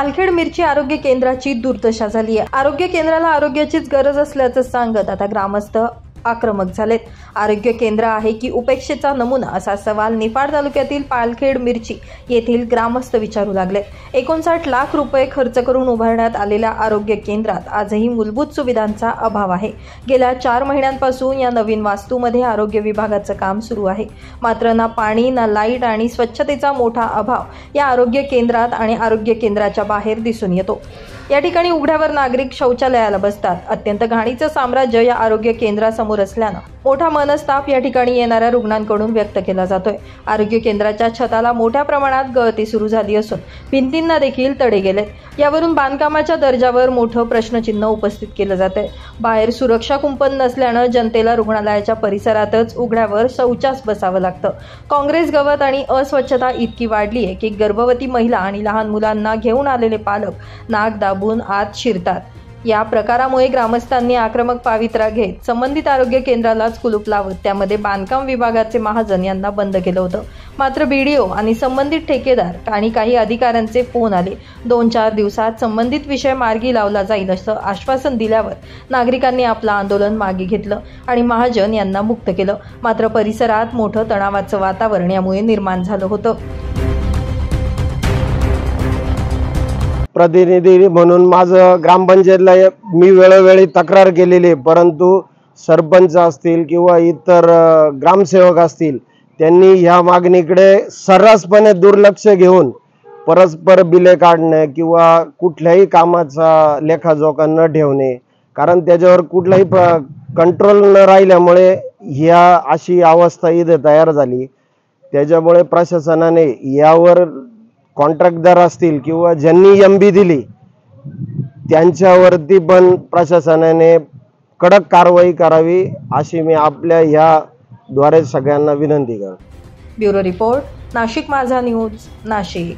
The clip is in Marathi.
पालखेड मिरची आरोग्य केंद्राची दुर्दशा झाली आहे। आरोग्य केंद्राला आरोग्याचीच गरज असल्याचं सांगत आता ग्रामस्थ आक्रमक झालेत। आरोग्य केंद्र आहे की उपेक्षेचा नमुना असा सवाल निफाड तालुक्यातील पालखेड मिरची येथील ग्रामस्थ विचारू लागले। 59 लाख रुपये खर्च करून उभारण्यात आलेल्या आरोग्य केंद्रात आजही मूलभूत सुविधांचा अभाव आहे। गेल्या 4 महिन्यांपासून या नवीन वास्तूमध्ये आरोग्य विभागाचं काम सुरू आहे, मात्र ना पाणी ना लाईट आणि स्वच्छतेचा मोठा अभाव या आरोग्य केंद्रात आणि आरोग्य केंद्राच्या बाहेर दिसून येतो। या ठिकाणी उघड्यावर नागरिक शौचालयाला बसतात। अत्यंत घाणीचं साम्राज्य या आरोग्य केंद्रासमोर असल्यानं मोठा मनस्ताप या ठिकाणी येणाऱ्या रुग्णांकडून व्यक्त केला जातोय। आरोग्य केंद्राच्या छताला मोठ्या प्रमाणात गळती सुरू झाली असून भिंतींना देखील तडे गेलेत। यावरून बांधकामाच्या दर्जावर मोठं प्रश्नचिन्ह उपस्थित केलं जातंय। बाहेर सुरक्षा कुंपण नसल्यानं जनतेला रुग्णालयाच्या परिसरातच उघड्यावर शौचास बसावं लागतं। काँग्रेस गवत आणि अस्वच्छता इतकी वाढली आहे की गर्भवती महिला आणि लहान मुलांना घेऊन आलेले पालक नाक दाबून आत शिरतात। या प्रकारामुळे ग्रामस्थांनी आक्रमक पावित्रा घेत संबंधित आरोग्य केंद्रालाच कुलूप लावत त्यामध्ये बांधकाम विभागाचे महाजन यांना बंद केलं होतं। मात्र बीडीओ आणि संबंधित ठेकेदार आणि काही अधिकाऱ्यांचे फोन आले। 2-4 दिवसात संबंधित विषय मार्गी लावला जाईल असं आश्वासन दिल्यावर नागरिकांनी आपलं आंदोलन मागे घेतलं आणि महाजन यांना मुक्त केलं। मात्र परिसरात मोठं तणावाचं वातावरण यामुळे निर्माण झालं होतं। प्रतिनिधी म्हणून माझं ग्रामपंचायतला मी वेळोवेळी तक्रार केलेली, परंतु सरपंच असतील किंवा इतर ग्रामसेवक असतील त्यांनी ह्या मागणीकडे सर्रासपणे दुर्लक्ष घेऊन परस्पर बिले काढणे किंवा कुठल्याही कामाचा लेखाजोखा न ठेवणे, कारण त्याच्यावर कुठलाही कंट्रोल न राहिल्यामुळे ह्या अशी अवस्था इथे तयार झाली। त्याच्यामुळे प्रशासनाने यावर कॉन्ट्रॅक्टदार असतील किंवा ज्यांनी एमबी दिली त्यांच्यावरती पण प्रशासनाने कडक कारवाई करावी अशी मी आपल्या ह्याद्वारे सगळ्यांना विनंती करतो। ब्युरो रिपोर्ट, नाशिक माझा न्यूज, नाशिक।